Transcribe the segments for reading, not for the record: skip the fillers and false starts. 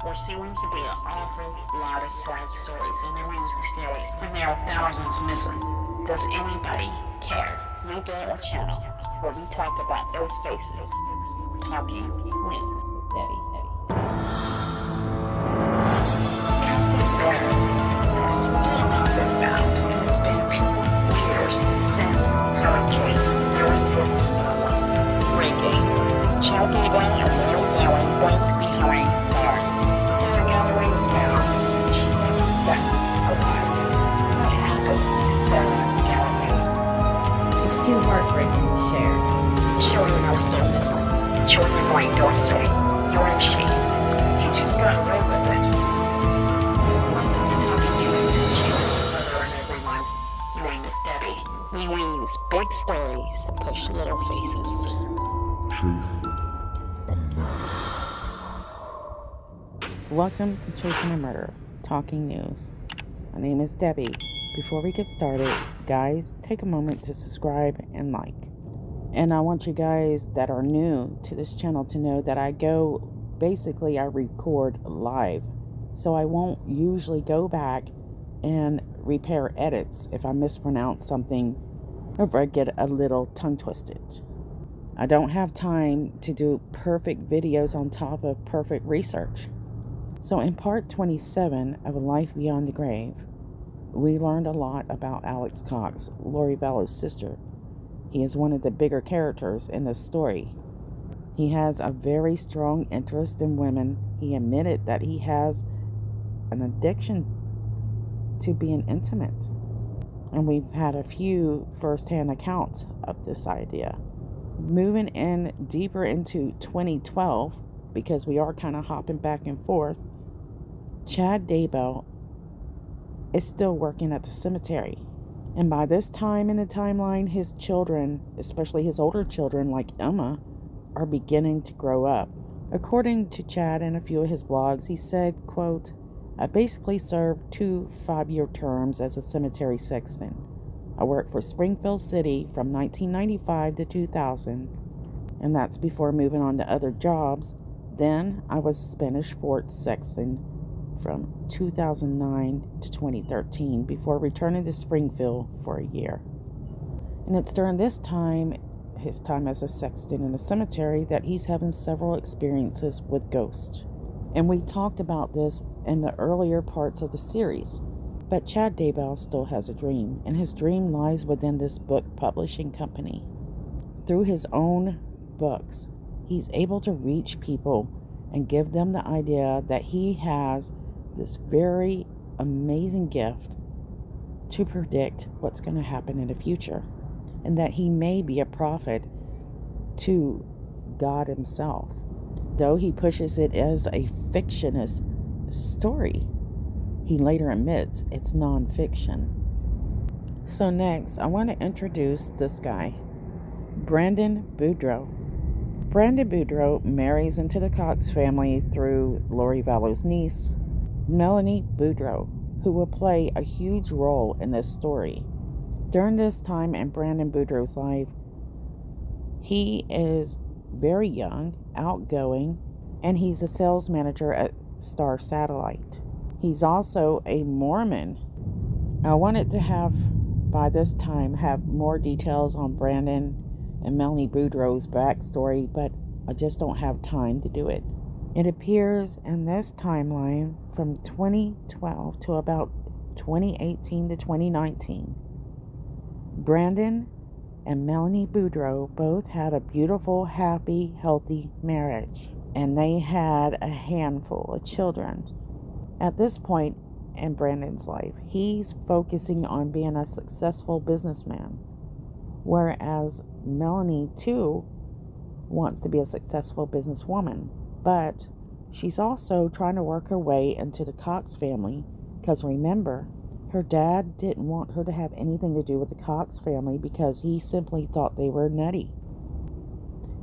There seems to be an awful lot of sad stories in the news today, and there are thousands missing. Does anybody care? We built a channel where we talk about those faces. Talking News. Debbie. Cassie Barron's has still not been found, and it's been 2 years since her case first hit the spotlight. Reggae. Chad Gable and Little Valo both behind bars. Sarah Galloway was found. She wasn't found alive. What happened to Sarah Galloway? It's too heartbreaking to share. Children are still missing. Children like Dorsey. You're in shame. You just got away with it. Welcome to Talking News. Hello everyone. My name is Debbie. We use big stories to push little faces. Welcome to Chasing a Murder, Talking News. My name is Debbie. Before we get started, guys, take a moment to subscribe and like. And I want you guys that are new to this channel to know that I record live. So I won't usually go back and repair edits if I mispronounce something or if I get a little tongue twisted. I don't have time to do perfect videos on top of perfect research. So in part 27 of A Life Beyond the Grave, we learned a lot about Alex Cox, Lori Valo's sister. He is one of the bigger characters in this story. He has a very strong interest in women. He admitted that he has an addiction to being intimate. And we've had a few first-hand accounts of this idea. Moving in deeper into 2012, because we are kind of hopping back and forth, Chad Daybell is still working at the cemetery. And by this time in the timeline, his children, especially his older children like Emma, are beginning to grow up. According to Chad in a few of his blogs, he said, quote, I basically served 2 5-year terms as a cemetery sexton. I worked for Springfield City from 1995 to 2000, and that's before moving on to other jobs. Then I was Spanish Fort sexton from 2009 to 2013 before returning to Springfield for a year. And it's during this time, his time as a sexton in a cemetery, that he's having several experiences with ghosts. And we talked about this in the earlier parts of the series. But Chad Daybell still has a dream, and his dream lies within this book publishing company. Through his own books, he's able to reach people and give them the idea that he has this very amazing gift to predict what's going to happen in the future, and that he may be a prophet to God himself. Though he pushes it as a fictionist story, he later admits it's non-fiction. So next, I want to introduce this guy, Brandon Boudrea. Brandon Boudrea marries into the Cox family through Lori Valo's niece, Melanie Boudrea, who will play a huge role in this story. During this time in Brandon Boudreau's life, he is very young, outgoing, and he's a sales manager at Star Satellite. He's also a Mormon. I wanted to by this time, have more details on Brandon and Melanie Boudreau's backstory, but I just don't have time to do it. It appears in this timeline from 2012 to about 2018 to 2019. Brandon and Melanie Boudrea both had a beautiful, happy, healthy marriage, and they had a handful of children. At this point in Brandon's life, he's focusing on being a successful businessman, whereas Melanie, too, wants to be a successful businesswoman, but she's also trying to work her way into the Cox family, because remember, her dad didn't want her to have anything to do with the Cox family because he simply thought they were nutty.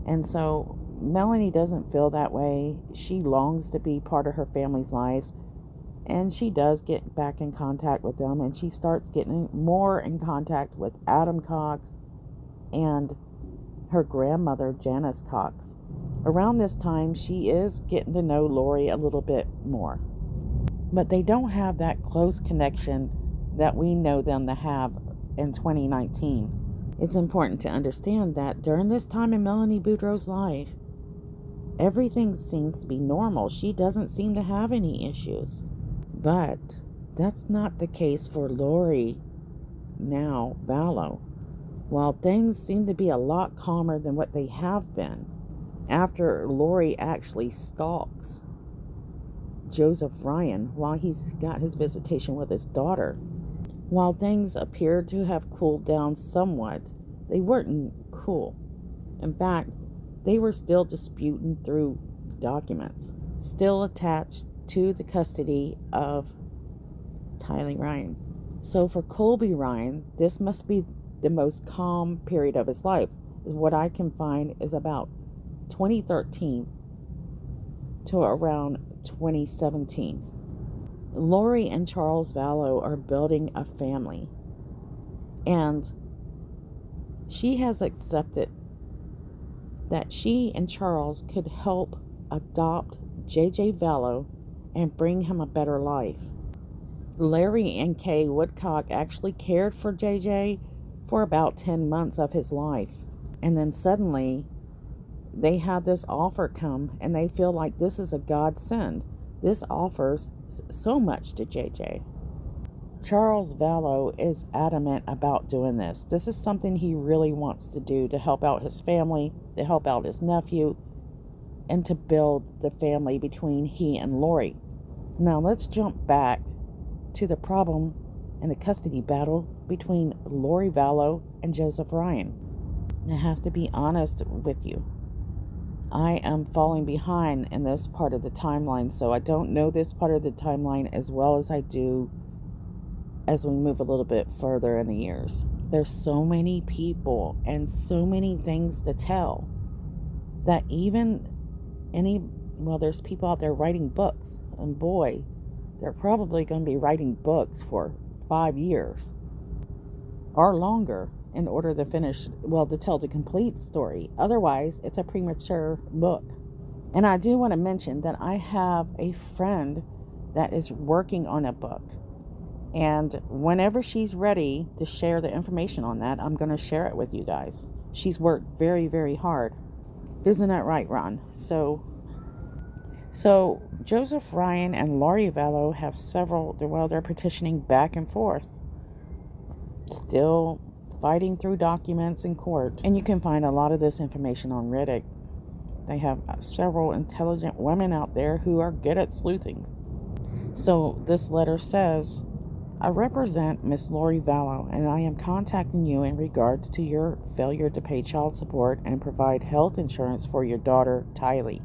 And so Melanie doesn't feel that way. She longs to be part of her family's lives, and she does get back in contact with them, and she starts getting more in contact with Adam Cox and her grandmother, Janice Cox. Around this time, she is getting to know Lori a little bit more. But they don't have that close connection that we know them to have in 2019. It's important to understand that during this time in Melanie Boudreau's life, everything seems to be normal. She doesn't seem to have any issues. But that's not the case for Lori, now Valo. While things seem to be a lot calmer than what they have been, after Lori actually stalks Joseph Ryan while he's got his visitation with his daughter, while things appeared to have cooled down somewhat, they weren't cool. In fact, they were still disputing through documents, still attached to the custody of Tylee Ryan. So for Colby Ryan, this must be the most calm period of his life. What I can find is about 2013 to around 2017. Lori and Charles Valo are building a family, and she has accepted that she and Charles could help adopt JJ Valo and bring him a better life. Larry and Kay Woodcock actually cared for JJ for about 10 months of his life, and then suddenly they had this offer come, and they feel like this is a godsend. This offers so much to JJ. Charles Valo is adamant about doing this. This is something he really wants to do to help out his family, to help out his nephew, and to build the family between he and Lori. Now let's jump back to the problem and the custody battle between Lori Valo and Joseph Ryan. I have to be honest with you. I am falling behind in this part of the timeline, so I don't know this part of the timeline as well as I do as we move a little bit further in the years. There's so many people and so many things to tell that even there's people out there writing books, and boy, they're probably going to be writing books for 5 years or longer in order to to tell the complete story. Otherwise, it's a premature book. And I do want to mention that I have a friend that is working on a book. And whenever she's ready to share the information on that, I'm going to share it with you guys. She's worked very, very hard. Isn't that right, Ron? So Joseph Ryan and Lori Valo have they're petitioning back and forth. Still fighting through documents in court. And you can find a lot of this information on Reddit. They have several intelligent women out there who are good at sleuthing. So this letter says, I represent Miss Lori Valo, and I am contacting you in regards to your failure to pay child support and provide health insurance for your daughter, Tylee.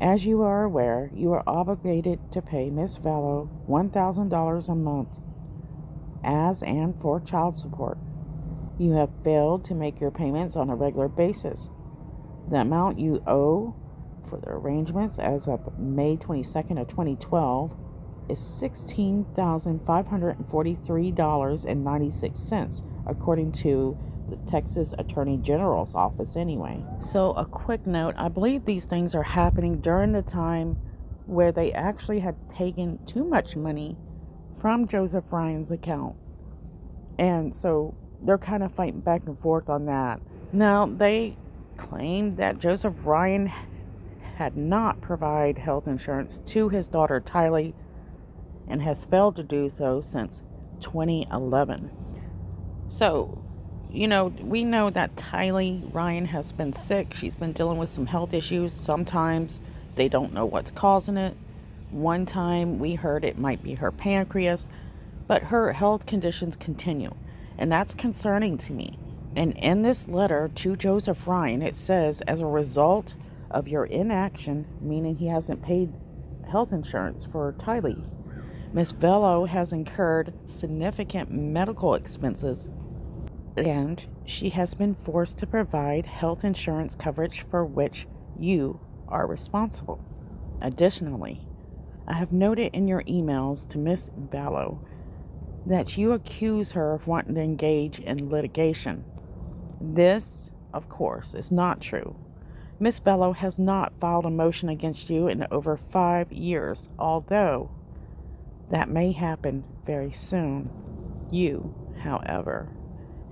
As you are aware, you are obligated to pay Miss Valo $1,000 a month as and for child support. You have failed to make your payments on a regular basis. The amount you owe for the arrangements as of May 22nd of 2012 is $16,543.96, according to the Texas Attorney General's office anyway. So a quick note, I believe these things are happening during the time where they actually had taken too much money from Joseph Ryan's account. And so they're kind of fighting back and forth on that. Now, they claimed that Joseph Ryan had not provided health insurance to his daughter Tylee and has failed to do so since 2011. So, we know that Tylee Ryan has been sick. She's been dealing with some health issues. Sometimes they don't know what's causing it. One time we heard it might be her pancreas, but her health conditions continue. And that's concerning to me. And in this letter to Joseph Ryan, it says, as a result of your inaction, meaning he hasn't paid health insurance for Tylee, Miss Valo has incurred significant medical expenses, and she has been forced to provide health insurance coverage for which you are responsible. Additionally, I have noted in your emails to Miss Valo that you accuse her of wanting to engage in litigation. This, of course, is not true. Miss Valo has not filed a motion against you in over 5 years, although that may happen very soon. You, however,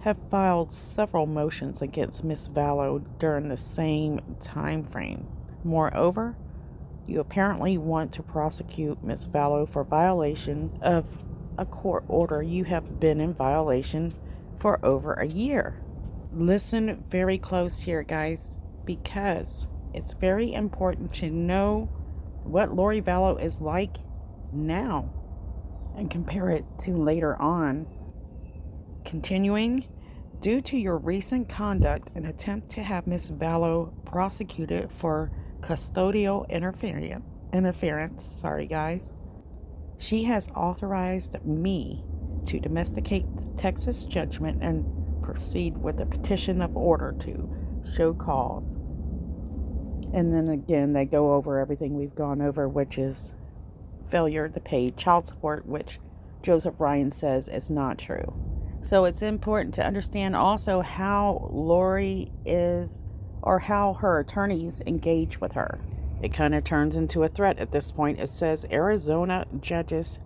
have filed several motions against Miss Valo during the same time frame. Moreover, you apparently want to prosecute Miss Valo for violation of a court order you have been in violation for over a year. Listen very close here, guys, because it's very important to know what Lori Valo is like now and compare it to later on. Continuing, due to your recent conduct and attempt to have Miss Valo prosecuted for custodial interference, sorry guys, she has authorized me to domesticate the Texas judgment and proceed with a petition of order to show cause. And then again, they go over everything we've gone over, which is failure to pay child support, which Joseph Ryan says is not true. So it's important to understand also how Lori is, or how her attorneys engage with her. It kind of turns into a threat at this point. It says Arizona judges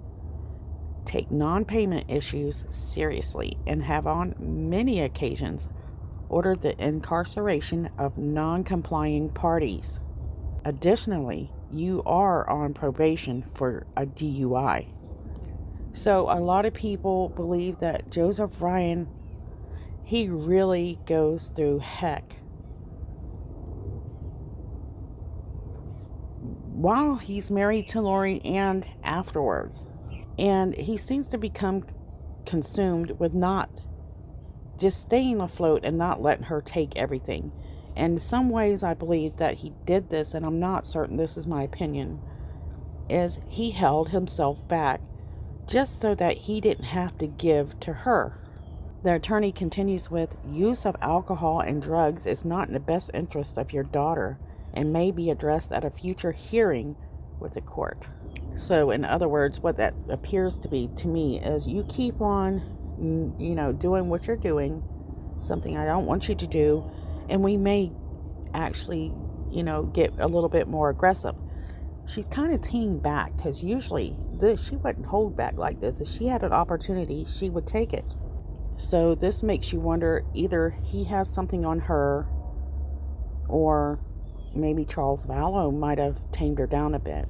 take non-payment issues seriously and have on many occasions ordered the incarceration of non-complying parties. Additionally, you are on probation for a DUI. So a lot of people believe that Joseph Ryan, he really goes through heck while he's married to Lori and afterwards. And he seems to become consumed with not just staying afloat and not letting her take everything. And in some ways, I believe that he did this, and I'm not certain, this is my opinion, is he held himself back just so that he didn't have to give to her. The attorney continues with, use of alcohol and drugs is not in the best interest of your daughter and may be addressed at a future hearing with the court. So in other words, what that appears to be to me is you keep on, doing what you're doing, something I don't want you to do, and we may actually, get a little bit more aggressive. She's kind of teeing back, because usually she wouldn't hold back like this. If she had an opportunity, she would take it. So this makes you wonder, either he has something on her, or maybe Charles Valo might have tamed her down a bit.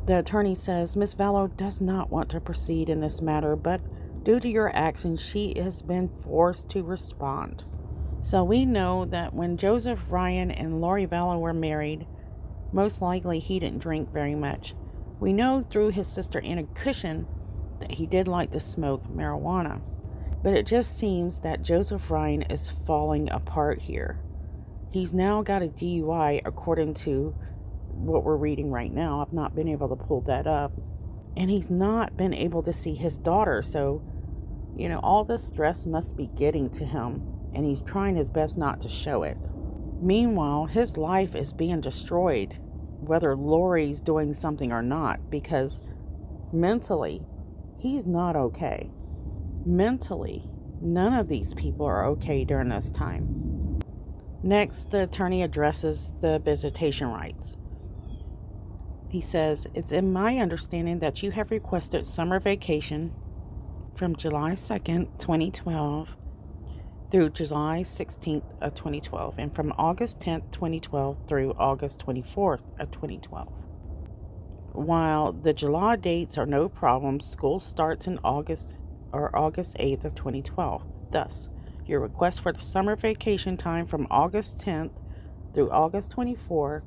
The attorney says Miss Valo does not want to proceed in this matter, but due to your actions, she has been forced to respond. So we know that when Joseph Ryan and Lori Valo were married, most likely he didn't drink very much. We know through his sister Anna Cushion that he did like to smoke marijuana. But it just seems that Joseph Ryan is falling apart here. He's now got a DUI according to what we're reading right now. I've not been able to pull that up. And he's not been able to see his daughter. So, all this stress must be getting to him. And he's trying his best not to show it. Meanwhile, his life is being destroyed, whether Lori's doing something or not, because mentally, he's not okay. Mentally, none of these people are okay during this time. Next, the attorney addresses the visitation rights. He says, it's in my understanding that you have requested summer vacation from July 2nd, 2012 through July 16th of 2012, and from August 10th, 2012 through August 24th of 2012. While the July dates are no problem, school starts in August 8th of 2012. Thus, your request for the summer vacation time from August 10th through August 24th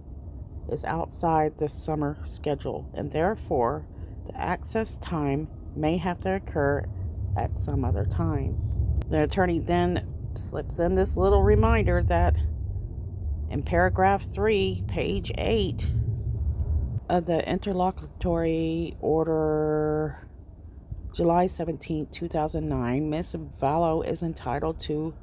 is outside the summer schedule, and therefore the access time may have to occur at some other time. The attorney then slips in this little reminder that in paragraph 3, page 8 of the interlocutory order July 17, 2009, Ms. Valo is entitled to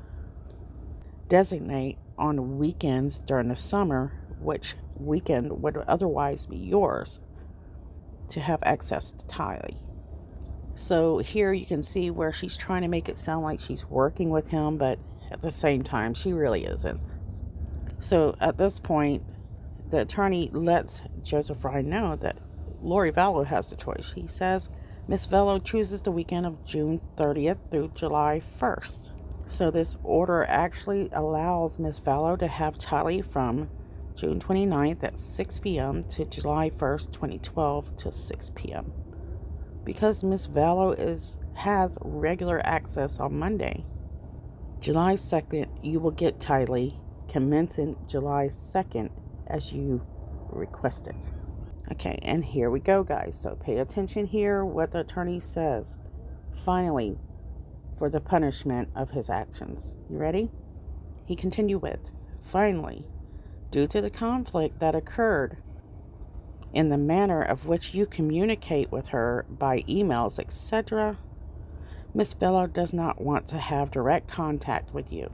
designate on weekends during the summer, which weekend would otherwise be yours, to have access to Tylee. So here you can see where she's trying to make it sound like she's working with him, but at the same time, she really isn't. So at this point, the attorney lets Joseph Ryan know that Lori Valo has the choice. He says Miss Valo chooses the weekend of June 30th through July 1st. So this order actually allows Miss Valo to have Tylee from June 29th at 6 p.m. to July 1st, 2012 to 6 p.m. Because Miss Valo has regular access on Monday. July 2nd, you will get Tylee commencing July 2nd as you requested. Okay, and here we go, guys. So pay attention here what the attorney says. Finally, for the punishment of his actions. You ready? He continued with, finally, due to the conflict that occurred in the manner of which you communicate with her by emails, etc., Miss Valo does not want to have direct contact with you.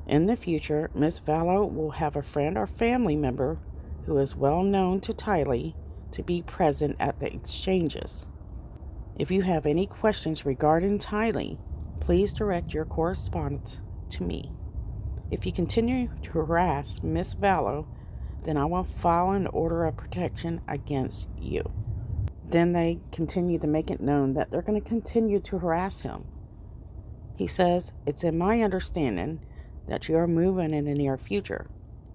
In the future, Miss Valo will have a friend or family member who is well known to Tylee to be present at the exchanges. If you have any questions regarding Tylee, please direct your correspondence to me. If you continue to harass Miss Valo, then I will file an order of protection against you. Then they continue to make it known that they're going to continue to harass him. He says, it's in my understanding that you are moving in the near future.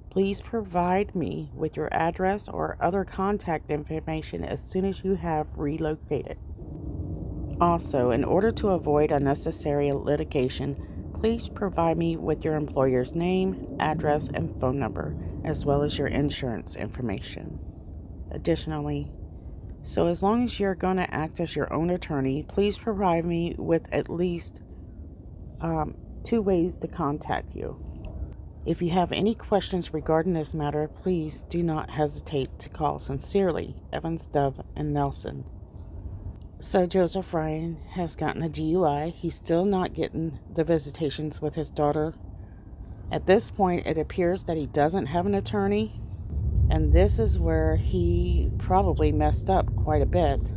Please provide me with your address or other contact information as soon as you have relocated. Also, in order to avoid unnecessary litigation, please provide me with your employer's name, address, and phone number, as well as your insurance information. Additionally, so as long as you're going to act as your own attorney, please provide me with at least 2 ways to contact you. If you have any questions regarding this matter, please do not hesitate to call. Sincerely, Evans, Dove, and Nelson. So Joseph Ryan has gotten a DUI. He's still not getting the visitations with his daughter. At this point, it appears that he doesn't have an attorney, and this is where he probably messed up quite a bit.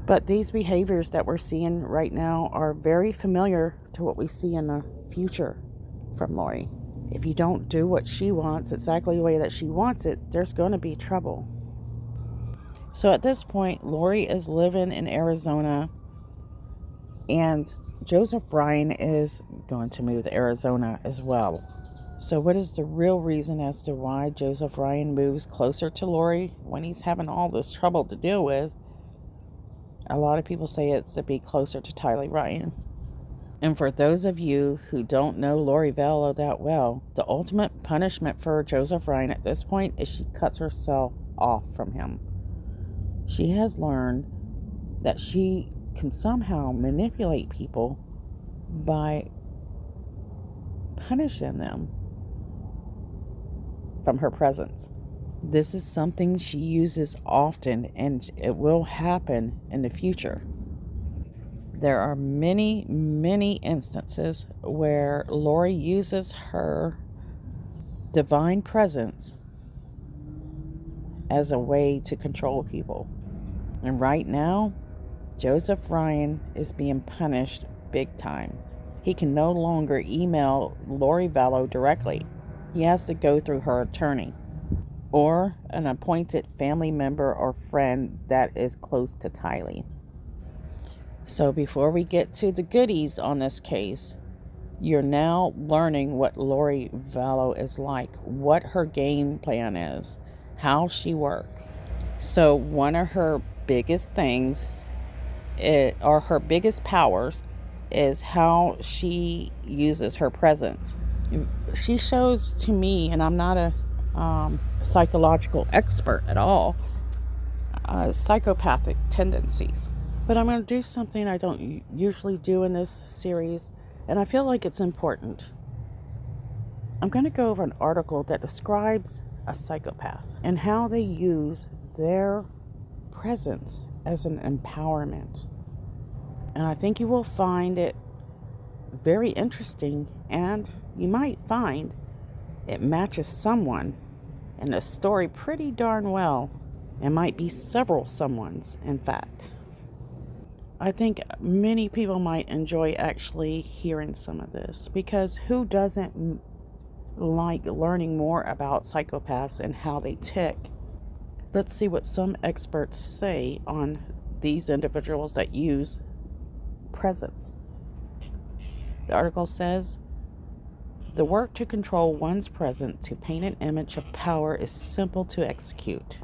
But these behaviors that we're seeing right now are very familiar to what we see in the future from Lori. If you don't do what she wants exactly the way that she wants it, there's going to be trouble. So at this point, Lori is living in Arizona, and Joseph Ryan is going to move to Arizona as well. So what is the real reason as to why Joseph Ryan moves closer to Lori when he's having all this trouble to deal with? A lot of people say it's to be closer to Tylee Ryan. And for those of you who don't know Lori Valo that well, the ultimate punishment for Joseph Ryan at this point is she cuts herself off from him. She has learned that she can somehow manipulate people by punishing them from her presence. This is something she uses often, and it will happen in the future. There are many, many instances where Lori uses her divine presence as a way to control people. And right now, Joseph Ryan is being punished big time. He can no longer email Lori Valo directly. He has to go through her attorney or an appointed family member or friend that is close to Tylee. So before we get to the goodies on this case, you're now learning what Lori Valo is like, what her game plan is, how she works. So one of her biggest things, or her biggest powers, is how she uses her presence. She shows to me, and I'm not a psychological expert at all, psychopathic tendencies. But I'm going to do something I don't usually do in this series, and I feel like it's important. I'm going to go over an article that describes a psychopath and how they use their presence as an empowerment. And I think you will find it very interesting, and you might find it matches someone in the story pretty darn well. It might be several someones, in fact. I think many people might enjoy actually hearing some of this, because who doesn't like learning more about psychopaths and how they tick, let's see what some experts say on these individuals that use presence. The article says, the work to control one's presence to paint an image of power is simple to execute.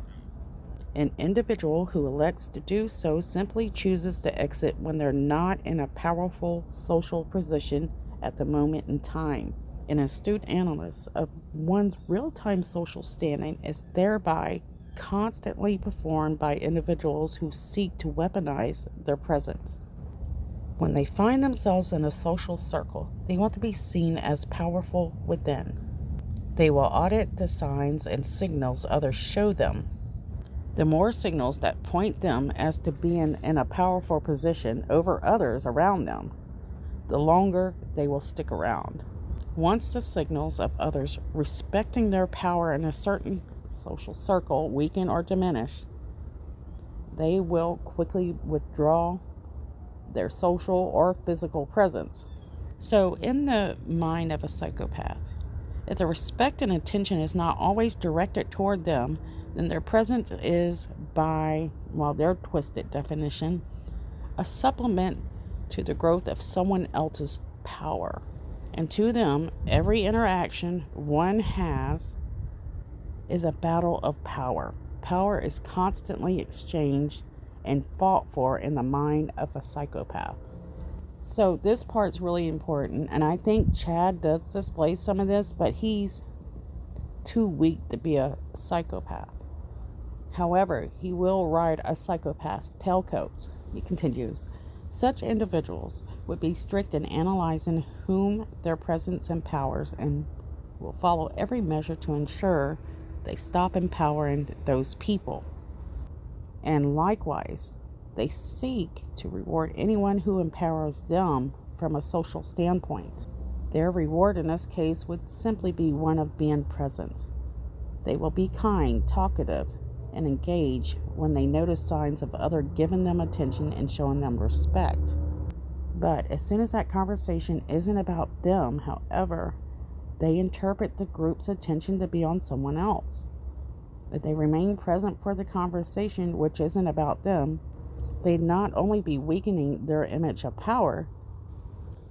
An individual who elects to do so simply chooses to exit when they're not in a powerful social position at the moment in time. An astute analysis of one's real-time social standing is thereby constantly performed by individuals who seek to weaponize their presence. When they find themselves in a social circle, they want to be seen as powerful within. They will audit the signs and signals others show them. The more signals that point them as to being in a powerful position over others around them, the longer they will stick around. Once the signals of others respecting their power in a certain social circle weaken or diminish, they will quickly withdraw their social or physical presence. So, in the mind of a psychopath, if the respect and attention is not always directed toward them, then their presence is, by, their twisted definition, a supplement to the growth of someone else's power. And to them, every interaction one has is a battle of power. Power is constantly exchanged and fought for in the mind of a psychopath. So this part's really important, and I think Chad does display some of this, but he's too weak to be a psychopath. However, he will ride a psychopath's tailcoats. He continues, such individuals would be strict in analyzing whom their presence empowers and will follow every measure to ensure they stop empowering those people. And likewise, they seek to reward anyone who empowers them from a social standpoint. Their reward in this case would simply be one of being present. They will be kind, talkative, and engage when they notice signs of others giving them attention and showing them respect. But as soon as that conversation isn't about them, however, they interpret the group's attention to be on someone else. If they remain present for the conversation, which isn't about them, they'd not only be weakening their image of power,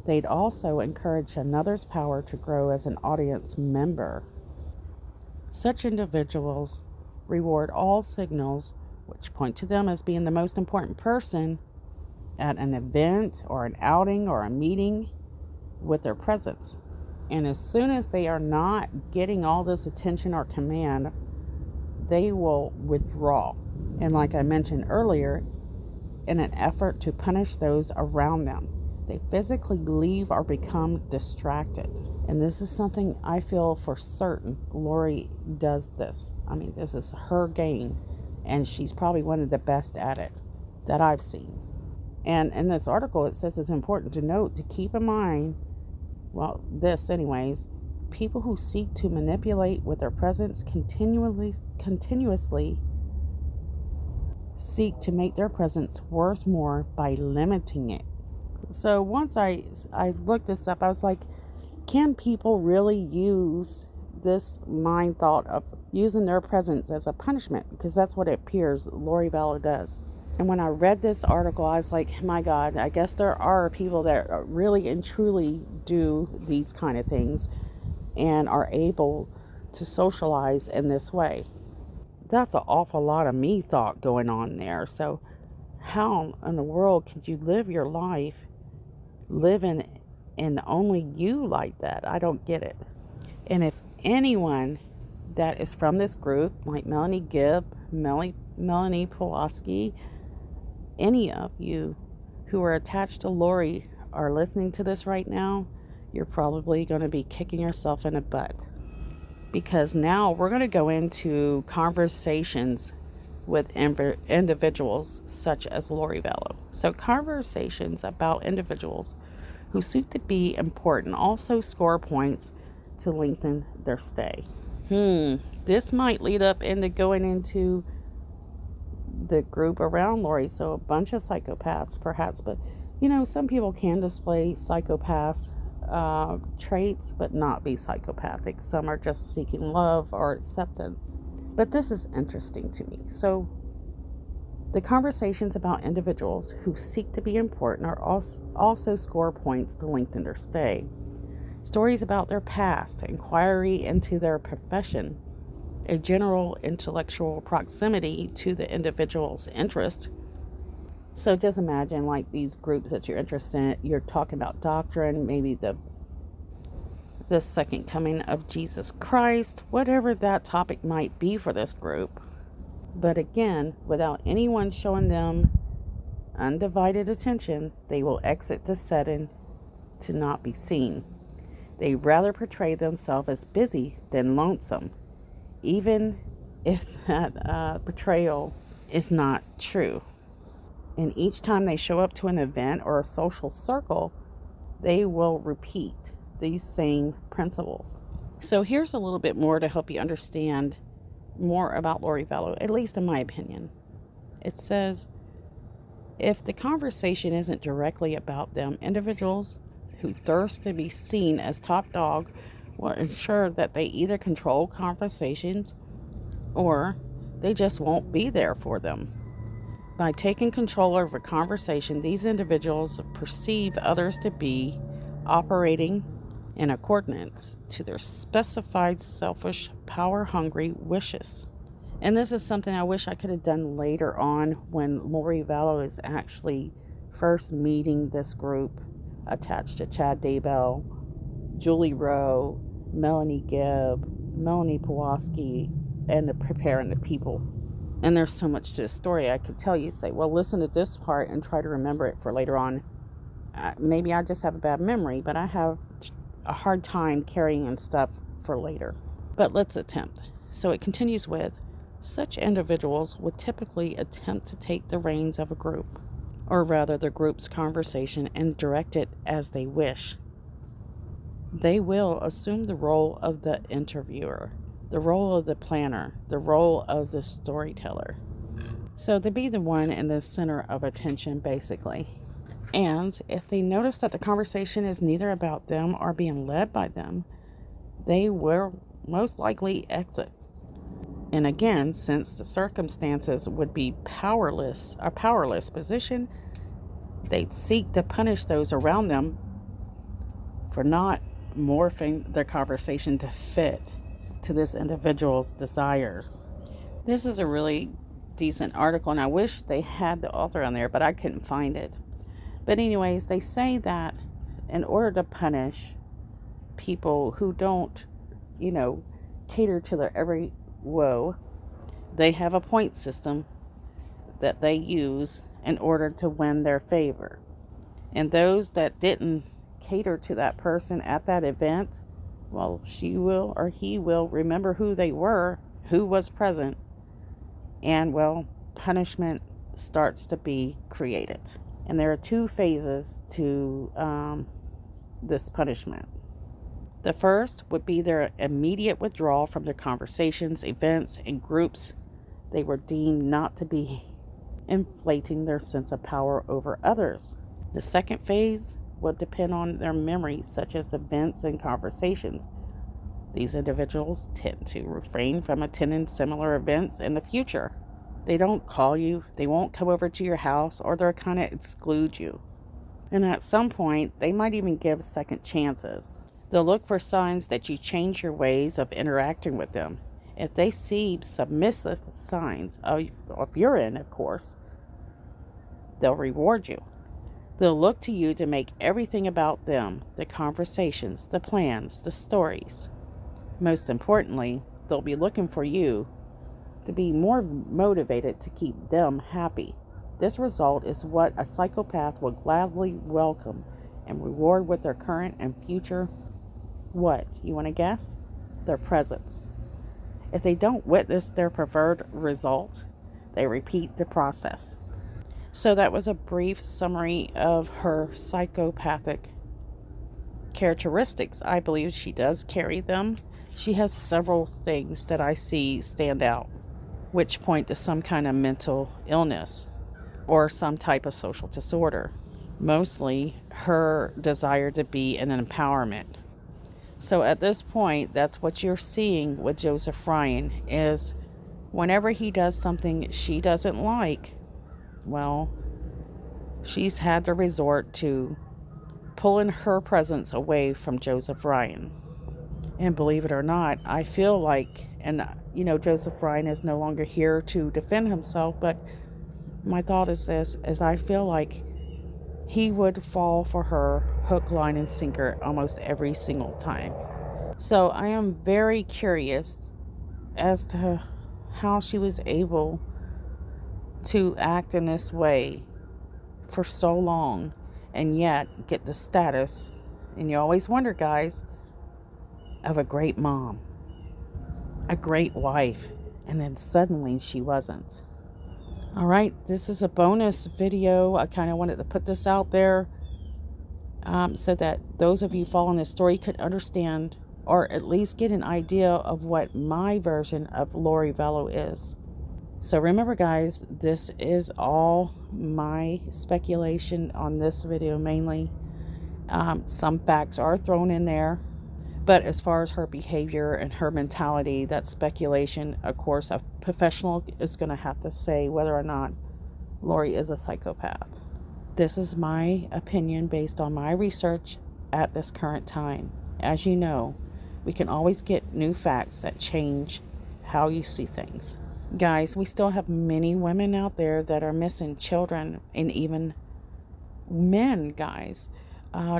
they'd also encourage another's power to grow as an audience member. Such individuals reward all signals which point to them as being the most important person at an event or an outing or a meeting with their presence. And as soon as they are not getting all this attention or command, they will withdraw. And like I mentioned earlier, in an effort to punish those around them, they physically leave or become distracted. And this is something I feel for certain Lori does this. I mean, this is her game, and she's probably one of the best at it that I've seen. And in this article, it says it's important to note to keep in mind, this anyways, people who seek to manipulate with their presence continuously seek to make their presence worth more by limiting it. So once I looked this up, I was like, can people really use this mind thought of using their presence as a punishment? Because that's what it appears Lori Valo does. And when I read this article, I was like, my God, I guess there are people that really and truly do these kind of things and are able to socialize in this way. That's an awful lot of me thought going on there. So how in the world could you live your life living in only you like that? I don't get it. And if anyone that is from this group, like Melanie Gibb, Melanie Pulaski, any of you who are attached to Lori are listening to this right now, you're probably going to be kicking yourself in the butt. Because now we're going to go into conversations with individuals such as Lori Valo. So conversations about individuals who seek to be important also score points to lengthen their stay. This might lead up into going into the group around Lori. So a bunch of psychopaths perhaps, but some people can display psychopaths traits but not be psychopathic. Some are just seeking love or acceptance. But this is interesting to me. So the conversations about individuals who seek to be important are also score points to lengthen their stay. Stories about their past, inquiry into their profession, a general intellectual proximity to the individual's interest. So just imagine like these groups that you're interested in, you're talking about doctrine, maybe the second coming of Jesus Christ, whatever that topic might be for this group. But again, without anyone showing them undivided attention, they will exit the setting to not be seen. They rather portray themselves as busy than lonesome, even if that portrayal is not true. And each time they show up to an event or a social circle, they will repeat these same principles. So here's a little bit more to help you understand more about Lori Valo, at least in my opinion. It says, if the conversation isn't directly about them, individuals who thirst to be seen as top dog will ensure that they either control conversations or they just won't be there for them. By taking control over a conversation, these individuals perceive others to be operating in accordance to their specified selfish, power-hungry wishes. And this is something I wish I could have done later on when Lori Valo is actually first meeting this group attached to Chad Daybell, Julie Rowe, Melanie Gibb, Melanie Pawlowski, and preparing the people. And there's so much to the story I could tell you. Say, well, listen to this part and try to remember it for later on. Maybe I just have a bad memory, but I have a hard time carrying in stuff for later. But let's attempt. So it continues with, such individuals would typically attempt to take the reins of a group, or rather the group's conversation, and direct it as they wish. They will assume the role of the interviewer, the role of the planner, the role of the storyteller. So to be the one in the center of attention, basically. And if they notice that the conversation is neither about them or being led by them, they will most likely exit. And again, since the circumstances would be a powerless position, they'd seek to punish those around them for not morphing their conversation to fit to this individual's desires. This is a really decent article, and I wish they had the author on there, but I couldn't find it. But anyways, they say that in order to punish people who don't, cater to their every woe, they have a point system that they use in order to win their favor. And those that didn't cater to that person at that event, well, she will or he will remember who they were, who was present, and, well, punishment starts to be created. And there are two phases to this punishment. The first would be their immediate withdrawal from their conversations, events, and groups they were deemed not to be inflating their sense of power over others. The second phase would depend on their memories, such as events and conversations. These individuals tend to refrain from attending similar events in the future. They don't call you, they won't come over to your house, or they'll kind of exclude you. And at some point, they might even give second chances. They'll look for signs that you change your ways of interacting with them. If they see submissive signs of your end, of course, they'll reward you. They'll look to you to make everything about them, the conversations, the plans, the stories. Most importantly, they'll be looking for you to be more motivated to keep them happy. This result is what a psychopath will gladly welcome and reward with their current and future. What? You want to guess? Their presence. If they don't witness their preferred result, they repeat the process. So that was a brief summary of her psychopathic characteristics. I believe she does carry them. She has several things that I see stand out, which point to some kind of mental illness or some type of social disorder. mostly her desire to be in an empowerment. So at this point, that's what you're seeing with Joseph Ryan, is whenever he does something she doesn't like, well, she's had to resort to pulling her presence away from Joseph Ryan. And believe it or not, I feel like, and Joseph Ryan is no longer here to defend himself, but my thought is this, is I feel like he would fall for her hook, line, and sinker almost every single time. So I am very curious as to how she was able to act in this way for so long and yet get the status, and you always wonder, guys, of a great mom, a great wife, and then suddenly she wasn't. All right, this is a bonus video. I kind of wanted to put this out there so that those of you following this story could understand, or at least get an idea of what my version of Lori Valo is. So remember, guys, this is all my speculation on this video mainly. Some facts are thrown in there, but as far as her behavior and her mentality, that's speculation. Of course, a professional is going to have to say whether or not Lori is a psychopath. This is my opinion based on my research at this current time. As you know, we can always get new facts that change how you see things. Guys, we still have many women out there that are missing children, and even men, guys.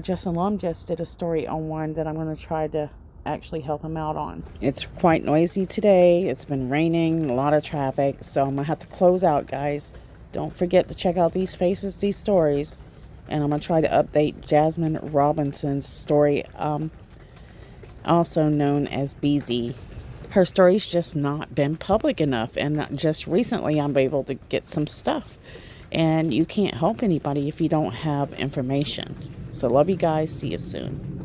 Justin Lum just did a story on one that I'm going to try to actually help him out on. It's quite noisy today. It's been raining, a lot of traffic, so I'm going to have to close out, guys. Don't forget to check out these faces, these stories, and I'm going to try to update Jasmine Robinson's story, also known as BZ. Her story's just not been public enough, and just recently I'm able to get some stuff. And you can't help anybody if you don't have information. So love you guys. See you soon.